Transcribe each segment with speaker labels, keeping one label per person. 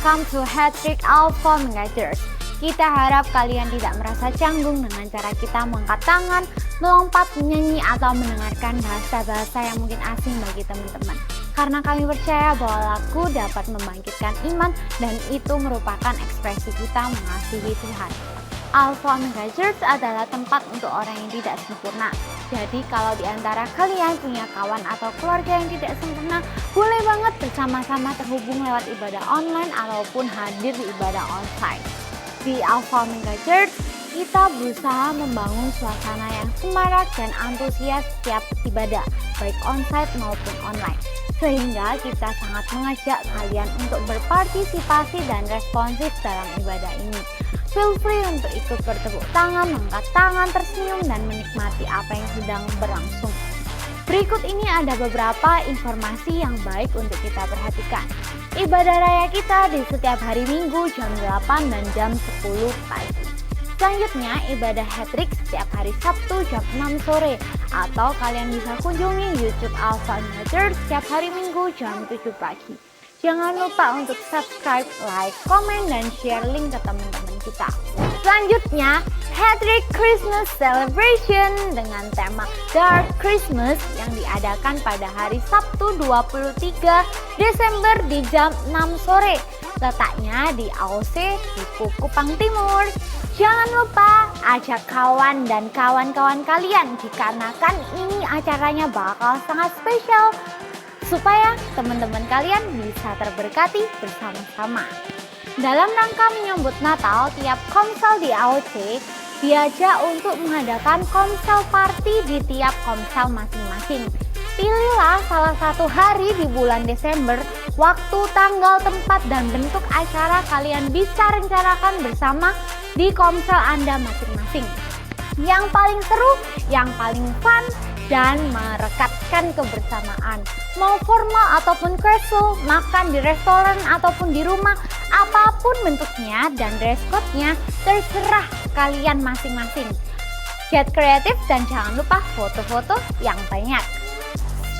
Speaker 1: welcome to Hat-Trick Alpha Mengajers. Kita harap kalian tidak merasa canggung dengan cara kita mengangkat tangan, melompat, menyanyi, atau mendengarkan bahasa-bahasa yang mungkin asing bagi teman-teman. Karena kami percaya bahwa lagu dapat membangkitkan iman dan itu merupakan ekspresi kita mengasihi Tuhan. Alpha Omega Church adalah tempat untuk orang yang tidak sempurna. Jadi kalau di antara kalian punya kawan atau keluarga yang tidak sempurna, boleh banget bersama-sama terhubung lewat ibadah online ataupun hadir di ibadah onsite. Di Alpha Omega Church, kita berusaha membangun suasana yang semarak dan antusias setiap ibadah, baik onsite maupun online. Sehingga kita sangat mengajak kalian untuk berpartisipasi dan responsif dalam ibadah ini. Feel free untuk ikut bertepuk tangan, mengangkat tangan, tersenyum, dan menikmati apa yang sedang berlangsung. Berikut ini ada beberapa informasi yang baik untuk kita perhatikan. Ibadah raya kita di setiap hari Minggu jam 8 dan jam 10 pagi. Selanjutnya, ibadah Hat-Trick setiap hari Sabtu jam 6 sore. Atau kalian bisa kunjungi YouTube Alpha Omega Church setiap hari Minggu jam 7 pagi. Jangan lupa untuk subscribe, like, komen, dan share link ke teman-teman kita. Selanjutnya, Hat-Trick Christmas Celebration dengan tema Dark Christmas yang diadakan pada hari Sabtu 23 Desember di jam 6 sore. Letaknya di AOC di Kupang Timur. Jangan lupa ajak kawan dan kawan-kawan kalian dikarenakan ini acaranya bakal sangat spesial supaya teman-teman kalian bisa terberkati bersama-sama. Dalam rangka menyambut Natal, tiap komsel di AOC diajak untuk mengadakan komsel party di tiap komsel masing-masing. Pilihlah salah satu hari di bulan Desember, waktu, tanggal, tempat, dan bentuk acara kalian bisa rencanakan bersama di komsel Anda masing-masing. Yang paling seru, yang paling fun, dan merekatkan kebersamaan. Mau formal ataupun casual, makan di restoran ataupun di rumah, apapun bentuknya dan dress code-nya terserah kalian masing-masing. Get kreatif dan jangan lupa foto-foto yang banyak.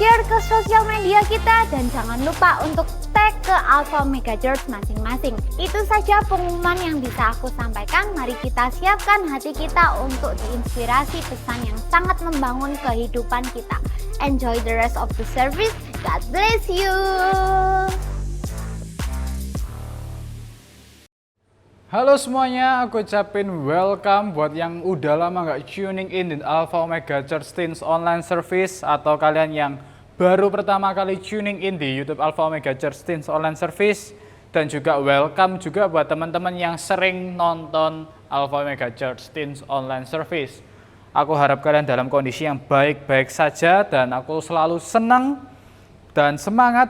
Speaker 1: Share ke sosial media kita dan jangan lupa untuk tag ke Alpha Omega Church masing-masing. Itu saja pengumuman yang bisa aku sampaikan. Mari kita siapkan hati kita untuk diinspirasi pesan yang sangat membangun kehidupan kita. Enjoy the rest of the service. God bless you.
Speaker 2: Halo semuanya, aku ucapin welcome buat yang udah lama nggak tuning in di Alpha Omega Church Teens Online Service atau kalian yang baru pertama kali tuning in di YouTube Alpha Omega Church Teens Online Service, dan juga welcome juga buat teman-teman yang sering nonton Alpha Omega Church Teens Online Service. Aku harap kalian dalam kondisi yang baik-baik saja dan aku selalu senang dan semangat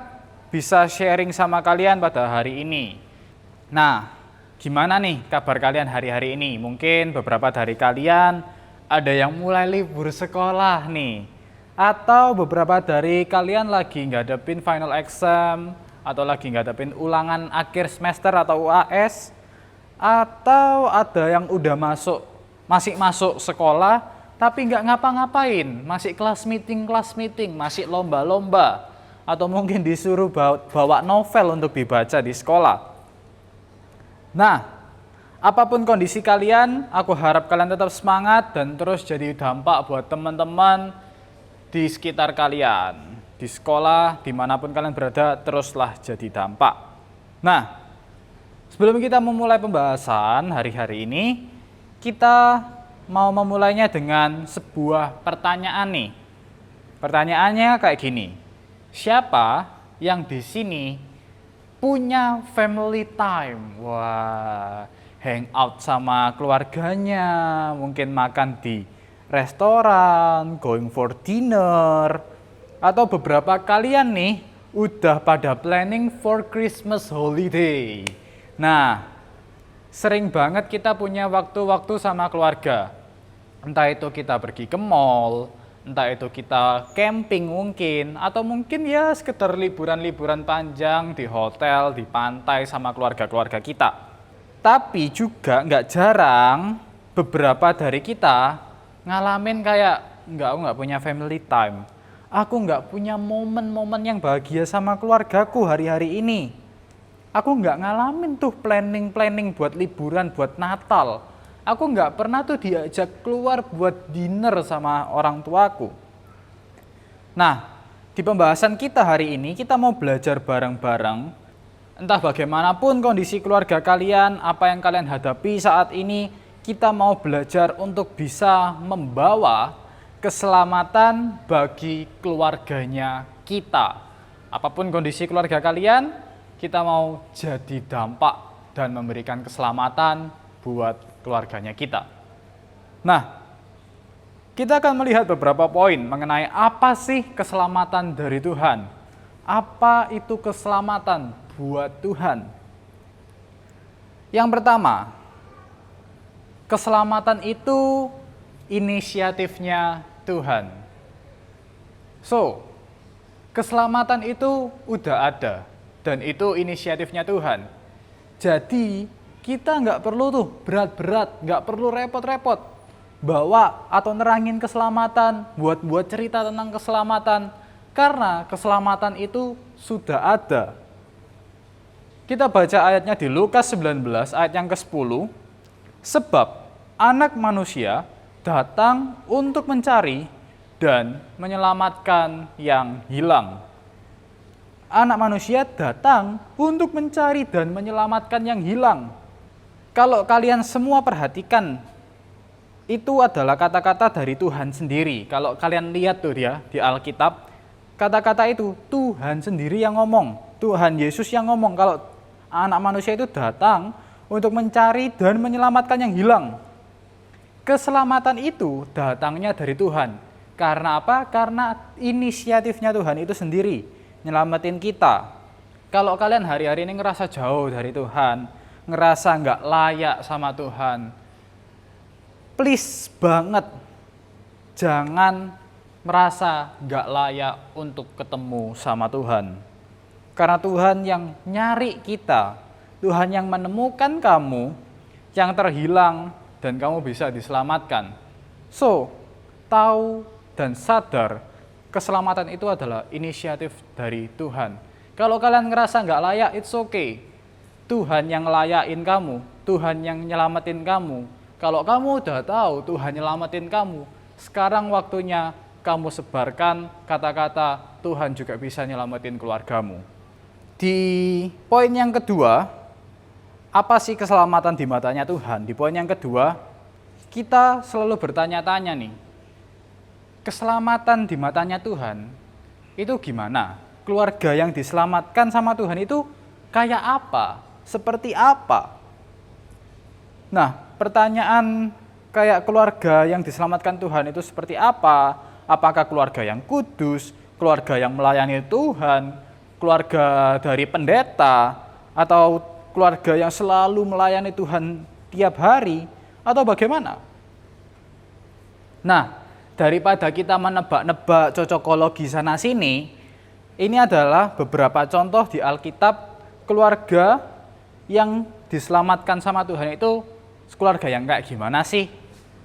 Speaker 2: bisa sharing sama kalian pada hari ini. Nah, gimana nih kabar kalian hari-hari ini? Mungkin beberapa dari kalian ada yang mulai libur sekolah nih. Atau beberapa dari kalian lagi ngadepin final exam. Atau lagi ngadepin ulangan akhir semester atau UAS. Atau ada yang udah masih masuk sekolah tapi nggak ngapa-ngapain. Masih kelas meeting, masih lomba-lomba. Atau mungkin disuruh bawa novel untuk dibaca di sekolah. Nah, apapun kondisi kalian, aku harap kalian tetap semangat dan terus jadi dampak buat teman-teman di sekitar kalian. Di sekolah, dimanapun kalian berada, teruslah jadi dampak. Nah, sebelum kita memulai pembahasan hari-hari ini, kita mau memulainya dengan sebuah pertanyaan nih. Pertanyaannya kayak gini, siapa yang di sini punya family time? Wah, hangout sama keluarganya, mungkin makan di restoran, going for dinner, atau beberapa kalian nih udah pada planning for Christmas holiday. Nah, sering banget kita punya waktu-waktu sama keluarga. Entah itu kita pergi ke mall, entah itu kita camping mungkin, atau mungkin ya sekedar liburan-liburan panjang di hotel, di pantai sama keluarga-keluarga kita. Tapi juga nggak jarang beberapa dari kita ngalamin kayak aku nggak punya family time. Aku nggak punya momen-momen yang bahagia sama keluargaku hari-hari ini. Aku nggak ngalamin tuh planning buat liburan, buat Natal. Aku nggak pernah tuh diajak keluar buat dinner sama orang tuaku. Nah, di pembahasan kita hari ini, kita mau belajar bareng-bareng. Entah bagaimanapun kondisi keluarga kalian, apa yang kalian hadapi saat ini, kita mau belajar untuk bisa membawa keselamatan bagi keluarganya kita. Apapun kondisi keluarga kalian, kita mau jadi dampak dan memberikan keselamatan buat keluarganya kita. Nah, kita akan melihat beberapa poin mengenai apa sih keselamatan dari Tuhan. Apa itu keselamatan buat Tuhan? Yang pertama, keselamatan itu inisiatifnya Tuhan. So, keselamatan itu udah ada. Dan itu inisiatifnya Tuhan. Jadi kita nggak perlu tuh berat-berat, nggak perlu repot-repot bawa atau nerangin keselamatan, buat cerita tentang keselamatan, karena keselamatan itu sudah ada. Kita baca ayatnya di Lukas 19 ayat yang ke-10, sebab anak manusia datang untuk mencari dan menyelamatkan yang hilang. Anak manusia datang untuk mencari dan menyelamatkan yang hilang. Kalau kalian semua perhatikan, itu adalah kata-kata dari Tuhan sendiri. Kalau kalian lihat tuh dia di Alkitab, kata-kata itu Tuhan sendiri yang ngomong. Tuhan Yesus yang ngomong kalau anak manusia itu datang untuk mencari dan menyelamatkan yang hilang. Keselamatan itu datangnya dari Tuhan. Karena apa? Karena inisiatifnya Tuhan itu sendiri. Nyelamatin kita. Kalau kalian hari-hari ini ngerasa jauh dari Tuhan, ngerasa nggak layak sama Tuhan, please banget jangan merasa nggak layak untuk ketemu sama Tuhan. Karena Tuhan yang nyari kita, Tuhan yang menemukan kamu, yang terhilang, dan kamu bisa diselamatkan. So, tahu dan sadar, keselamatan itu adalah inisiatif dari Tuhan. Kalau kalian ngerasa nggak layak, it's okay. Tuhan yang ngelayain kamu, Tuhan yang nyelamatin kamu. Kalau kamu udah tahu Tuhan nyelamatin kamu, sekarang waktunya kamu sebarkan kata-kata Tuhan juga bisa nyelamatin keluargamu. Di poin yang kedua, apa sih keselamatan di matanya Tuhan? Di poin yang kedua, kita selalu bertanya-tanya nih, keselamatan di matanya Tuhan itu gimana? Keluarga yang diselamatkan sama Tuhan itu kayak apa? Seperti apa? Nah, pertanyaan kayak keluarga yang diselamatkan Tuhan itu seperti apa? Apakah keluarga yang kudus, keluarga yang melayani Tuhan, keluarga dari pendeta, atau keluarga yang selalu melayani Tuhan tiap hari, atau bagaimana? Nah, daripada kita menebak-nebak cocokologi sana-sini, ini adalah beberapa contoh di Alkitab keluarga yang diselamatkan sama Tuhan itu keluarga yang kayak gimana sih?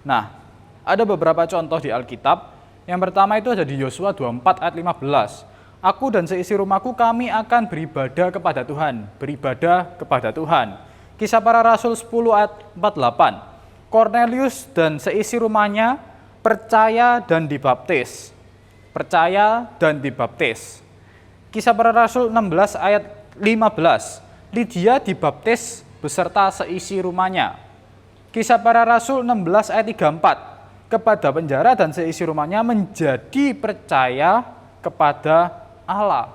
Speaker 2: Nah, ada beberapa contoh di Alkitab. Yang pertama itu ada di Yosua 24 ayat 15. Aku dan seisi rumahku kami akan beribadah kepada Tuhan. Beribadah kepada Tuhan. Kisah Para Rasul 10 ayat 48. Cornelius dan seisi rumahnya percaya dan dibaptis. Percaya dan dibaptis. Kisah Para Rasul 16 ayat 15. Lydia dibaptis beserta seisi rumahnya. Kisah Para Rasul 16 ayat 34. Kepada penjara dan seisi rumahnya menjadi percaya kepada Allah.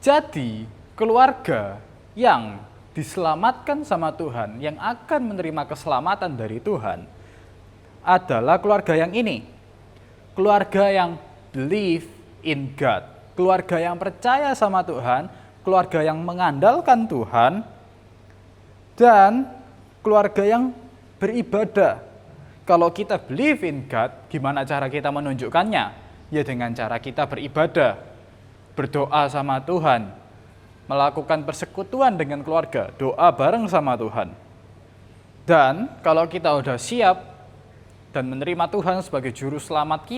Speaker 2: Jadi, keluarga yang diselamatkan sama Tuhan, yang akan menerima keselamatan dari Tuhan, adalah keluarga yang ini. Keluarga yang believe in God. Keluarga yang percaya sama Tuhan, keluarga yang mengandalkan Tuhan, dan keluarga yang beribadah. Kalau kita believe in God, gimana cara kita menunjukkannya? Ya dengan cara kita beribadah, berdoa sama Tuhan, melakukan persekutuan dengan keluarga, doa bareng sama Tuhan. Dan kalau kita udah siap dan menerima Tuhan sebagai juru selamat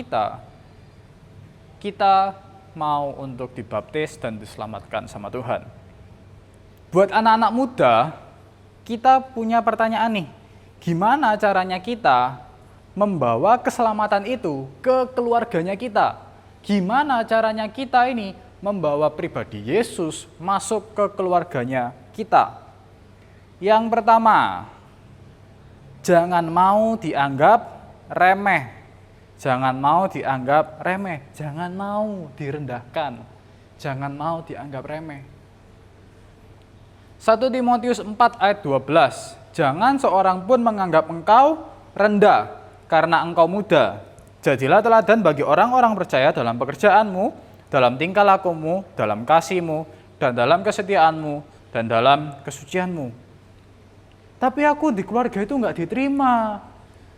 Speaker 2: kita mau untuk dibaptis dan diselamatkan sama Tuhan. Buat anak-anak muda, kita punya pertanyaan nih. Gimana caranya kita membawa keselamatan itu ke keluarganya kita? Gimana caranya kita ini membawa pribadi Yesus masuk ke keluarganya kita? Yang pertama, jangan mau dianggap remeh. Jangan mau dianggap remeh. Jangan mau direndahkan. Jangan mau dianggap remeh. 1 Timotius 4 ayat 12. Jangan seorang pun menganggap engkau rendah karena engkau muda. Jadilah teladan bagi orang-orang percaya dalam pekerjaanmu, dalam tingkah lakumu, dalam kasihmu, dan dalam kesetiaanmu, dan dalam kesucianmu. Tapi aku di keluarga itu nggak diterima.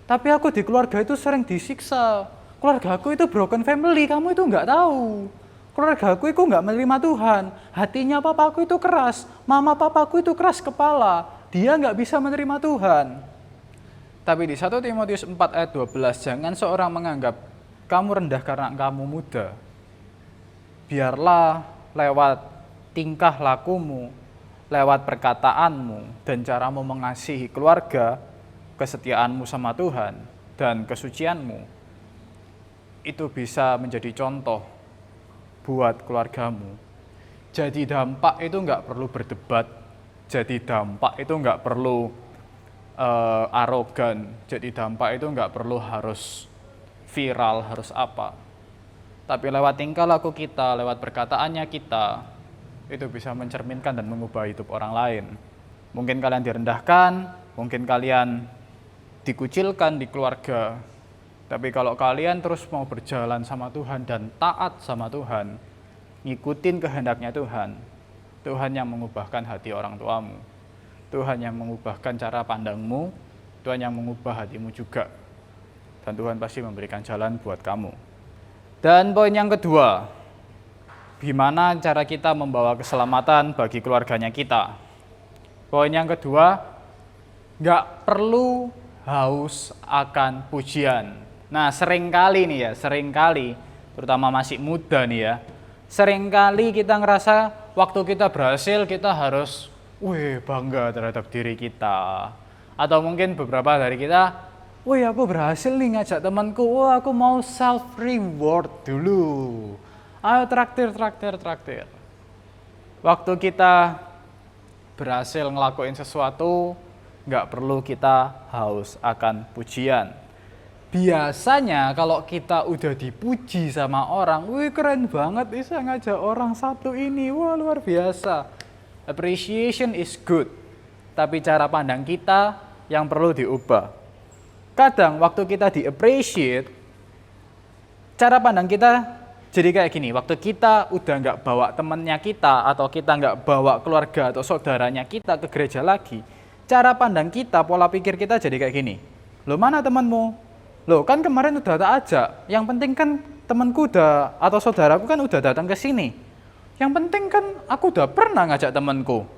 Speaker 2: Tapi aku di keluarga itu sering disiksa. Keluarga aku itu broken family, kamu itu nggak tahu. Keluarga aku itu nggak menerima Tuhan. Hatinya papaku itu keras, mama papaku itu keras kepala. Dia nggak bisa menerima Tuhan. Tapi di 1 Timotius 4 ayat 12, jangan seorang menganggap kamu rendah karena kamu muda. Biarlah lewat tingkah lakumu, lewat perkataanmu, dan caramu mengasihi keluarga, kesetiaanmu sama Tuhan, dan kesucianmu, itu bisa menjadi contoh buat keluargamu. Jadi dampak itu nggak perlu berdebat, jadi dampak itu nggak perlu arogan, jadi dampak itu nggak perlu harus viral, harus apa. Tapi lewat tingkah laku kita, lewat perkataannya kita, itu bisa mencerminkan dan mengubah hidup orang lain. Mungkin kalian direndahkan, mungkin kalian dikucilkan di keluarga, tapi kalau kalian terus mau berjalan sama Tuhan dan taat sama Tuhan, ngikutin kehendaknya Tuhan, Tuhan yang mengubahkan hati orang tuamu, Tuhan yang mengubahkan cara pandangmu, Tuhan yang mengubah hatimu juga, dan Tuhan pasti memberikan jalan buat kamu. Dan poin yang kedua, gimana cara kita membawa keselamatan bagi keluarganya kita? Poin yang kedua, nggak perlu haus akan pujian. Nah, seringkali nih ya, terutama masih muda nih ya, seringkali kita ngerasa waktu kita berhasil kita harus bangga terhadap diri kita. Atau mungkin beberapa dari kita, aku berhasil nih ngajak temanku, aku mau self reward dulu. Ayo traktir. Waktu kita berhasil ngelakuin sesuatu, nggak perlu kita haus akan pujian. Biasanya kalau kita udah dipuji sama orang, keren banget bisa ngajak orang satu ini, luar biasa. Appreciation is good, tapi cara pandang kita yang perlu diubah. Kadang waktu kita di-appreciate, cara pandang kita jadi kayak gini, waktu kita udah nggak bawa temannya kita, atau kita nggak bawa keluarga atau saudaranya kita ke gereja lagi, cara pandang kita, pola pikir kita jadi kayak gini. Loh, mana temanmu? Loh, kan kemarin udah tak ajak. Yang penting kan temanku udah, atau saudaraku kan udah datang ke sini. Yang penting kan aku udah pernah ngajak temanku.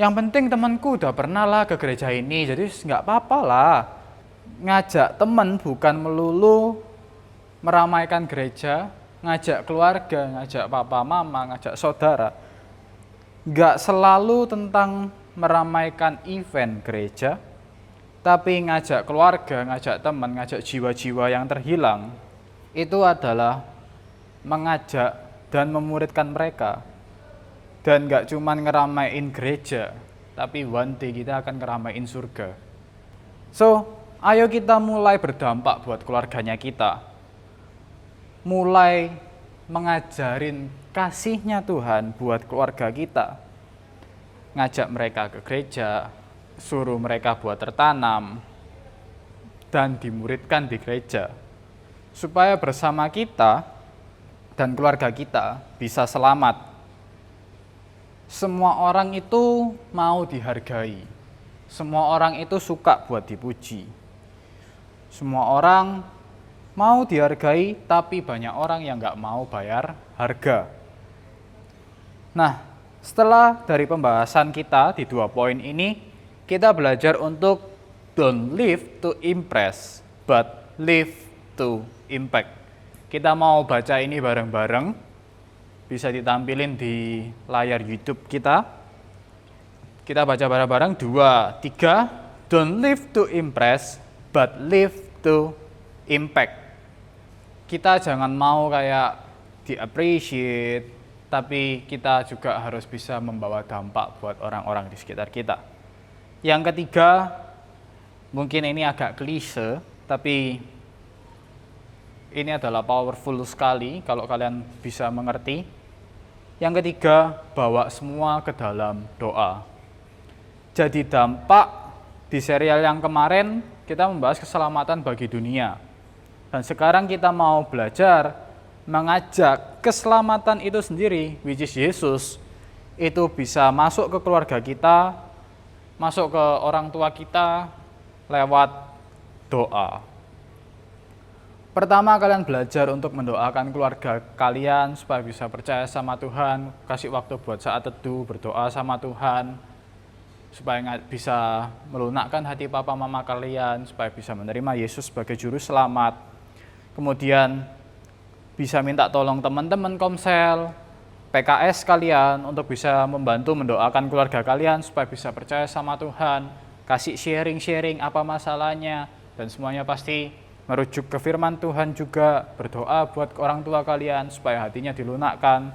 Speaker 2: Yang penting temanku udah pernah lah ke gereja ini, jadi nggak apa-apa lah. Ngajak teman bukan melulu meramaikan gereja, ngajak keluarga, ngajak papa, mama, ngajak saudara. Nggak selalu tentang meramaikan event gereja, tapi ngajak keluarga, ngajak teman, ngajak jiwa-jiwa yang terhilang, itu adalah mengajak dan memuridkan mereka. Dan nggak cuma ngeramain gereja, tapi one day kita akan ngeramain surga. So, ayo kita mulai berdampak buat keluarganya kita. Mulai mengajarin kasihnya Tuhan buat keluarga kita. Ngajak mereka ke gereja, suruh mereka buat tertanam, dan dimuridkan di gereja. Supaya bersama kita dan keluarga kita bisa selamat. Semua orang itu mau dihargai. Semua orang itu suka buat dipuji. Semua orang mau dihargai, tapi banyak orang yang nggak mau bayar harga. Nah, setelah dari pembahasan kita di 2 poin ini, kita belajar untuk don't live to impress, but live to impact. Kita mau baca ini bareng-bareng, bisa ditampilin di layar YouTube kita. Kita baca bareng-bareng 2, 3. Don't live to impress, but live to impact. Kita jangan mau kayak di-appreciate, tapi kita juga harus bisa membawa dampak buat orang-orang di sekitar kita. Yang ketiga, mungkin ini agak klise, tapi ini adalah powerful sekali kalau kalian bisa mengerti. Yang ketiga, bawa semua ke dalam doa. Jadi dampak di serial yang kemarin kita membahas keselamatan bagi dunia. Dan sekarang kita mau belajar mengajak keselamatan itu sendiri, which is Yesus, itu bisa masuk ke keluarga kita, masuk ke orang tua kita lewat doa. Pertama, kalian belajar untuk mendoakan keluarga kalian supaya bisa percaya sama Tuhan, kasih waktu buat saat teduh, berdoa sama Tuhan, supaya bisa melunakkan hati papa mama kalian, supaya bisa menerima Yesus sebagai juru selamat. Kemudian bisa minta tolong teman-teman komsel, PKS kalian untuk bisa membantu mendoakan keluarga kalian supaya bisa percaya sama Tuhan, kasih sharing-sharing apa masalahnya, dan semuanya pasti merujuk ke firman Tuhan juga, berdoa buat orang tua kalian supaya hatinya dilunakkan.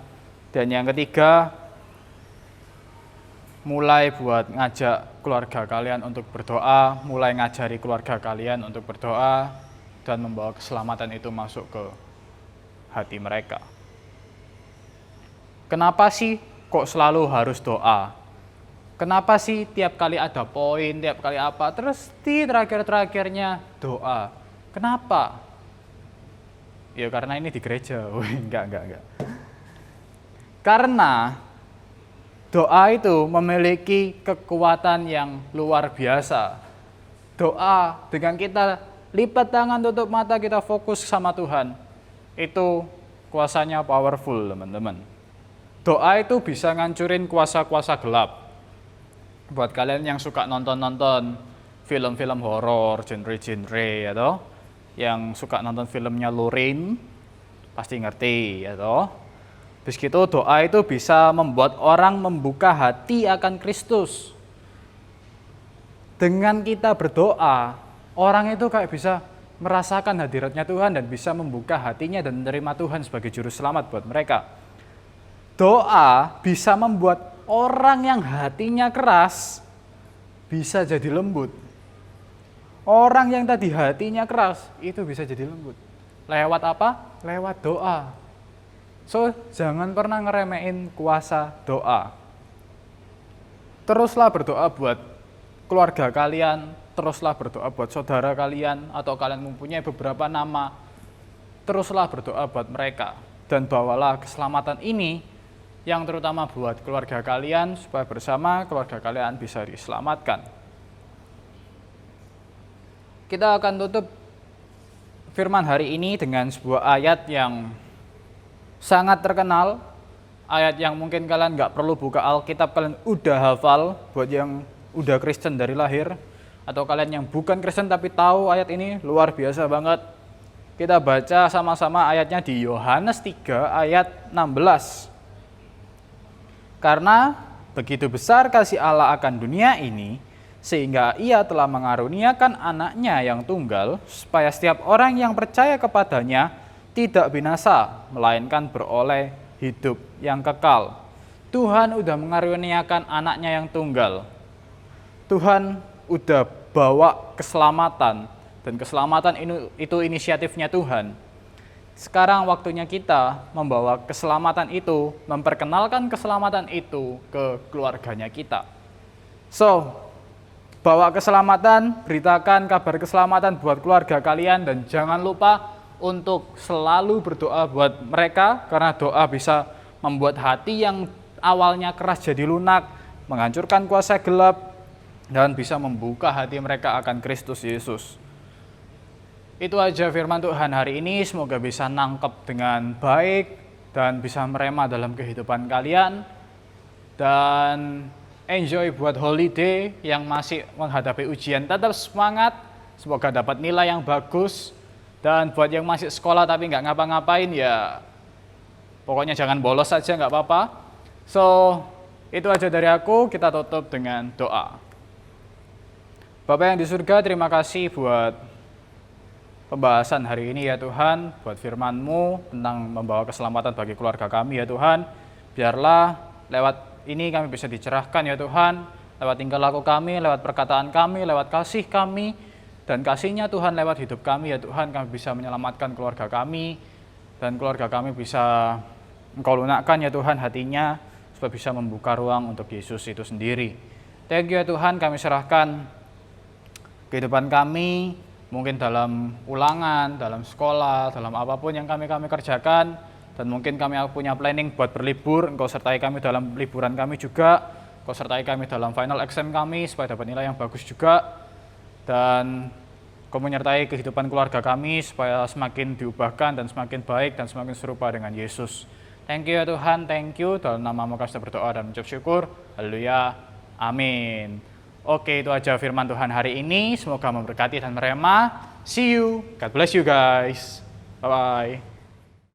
Speaker 2: Dan yang ketiga, mulai buat ngajak keluarga kalian untuk berdoa, mulai ngajari keluarga kalian untuk berdoa, dan membawa keselamatan itu masuk ke hati mereka. Kenapa sih kok selalu harus doa? Kenapa sih tiap kali ada poin, tiap kali apa, terus di terakhir-terakhirnya doa? Kenapa? Ya karena ini di gereja. Enggak. Karena doa itu memiliki kekuatan yang luar biasa. Doa dengan kita lipat tangan, tutup mata, kita fokus sama Tuhan. Itu kuasanya powerful, teman-teman. Doa itu bisa ngancurin kuasa-kuasa gelap. Buat kalian yang suka nonton-nonton film-film horor, genre-genre, ya toh, yang suka nonton filmnya Lorraine, pasti ngerti, ya toh. Terus gitu, doa itu bisa membuat orang membuka hati akan Kristus. Dengan kita berdoa, orang itu kayak bisa merasakan hadiratnya Tuhan dan bisa membuka hatinya dan menerima Tuhan sebagai juru selamat buat mereka. Doa bisa membuat orang yang hatinya keras bisa jadi lembut. Orang yang tadi hatinya keras itu bisa jadi lembut. Lewat apa? Lewat doa. So, jangan pernah ngeremehin kuasa doa. Teruslah berdoa buat keluarga kalian, teruslah berdoa buat saudara kalian, atau kalian mempunyai beberapa nama, teruslah berdoa buat mereka. Dan bawalah keselamatan ini yang terutama buat keluarga kalian, supaya bersama keluarga kalian bisa diselamatkan. Kita akan tutup firman hari ini dengan sebuah ayat yang sangat terkenal, ayat yang mungkin kalian nggak perlu buka Alkitab, kalian udah hafal, buat yang udah Kristen dari lahir, atau kalian yang bukan Kristen tapi tahu ayat ini, luar biasa banget. Kita baca sama-sama ayatnya di Yohanes 3 ayat 16. Karena begitu besar kasih Allah akan dunia ini, sehingga ia telah mengaruniakan anaknya yang tunggal, supaya setiap orang yang percaya kepadanya tidak binasa, melainkan beroleh hidup yang kekal. Tuhan udah mengaruniakan anaknya yang tunggal. Tuhan udah bawa keselamatan, dan keselamatan itu inisiatifnya Tuhan. Sekarang waktunya kita membawa keselamatan itu, memperkenalkan keselamatan itu ke keluarganya kita. So, bawa keselamatan, beritakan kabar keselamatan buat keluarga kalian, dan jangan lupa untuk selalu berdoa buat mereka, karena doa bisa membuat hati yang awalnya keras jadi lunak, menghancurkan kuasa gelap, dan bisa membuka hati mereka akan Kristus Yesus. Itu aja firman Tuhan hari ini, semoga bisa nangkep dengan baik dan bisa merema dalam kehidupan kalian. Dan enjoy buat holiday, yang masih menghadapi ujian tetap semangat, semoga dapat nilai yang bagus. Dan buat yang masih sekolah tapi nggak ngapa-ngapain, ya pokoknya jangan bolos saja, nggak apa-apa. So, Itu aja dari aku, kita tutup dengan doa. Bapak yang di surga, terima kasih buat pembahasan hari ini ya Tuhan, buat firman-Mu tentang membawa keselamatan bagi keluarga kami ya Tuhan. Biarlah lewat ini kami bisa dicerahkan ya Tuhan, lewat tingkah laku kami, lewat perkataan kami, lewat kasih kami, dan kasih-Nya Tuhan lewat hidup kami ya Tuhan, kami bisa menyelamatkan keluarga kami, dan keluarga kami bisa Engkau lunakkan ya Tuhan hatinya, supaya bisa membuka ruang untuk Yesus itu sendiri. Thank you ya Tuhan, kami serahkan kehidupan kami, mungkin dalam ulangan, dalam sekolah, dalam apapun yang kami kerjakan, dan mungkin kami punya planning buat berlibur, Engkau sertai kami dalam liburan kami juga, Engkau sertai kami dalam final exam kami, supaya dapat nilai yang bagus juga, dan Engkau menyertai kehidupan keluarga kami, supaya semakin diubahkan, dan semakin baik, dan semakin serupa dengan Yesus. Thank you ya Tuhan, thank you, dalam nama-Mu kami berdoa dan mengucap syukur, haleluya, amin. Oke, itu aja firman Tuhan hari ini. Semoga memberkati dan merema. See you. God bless you guys. Bye-bye.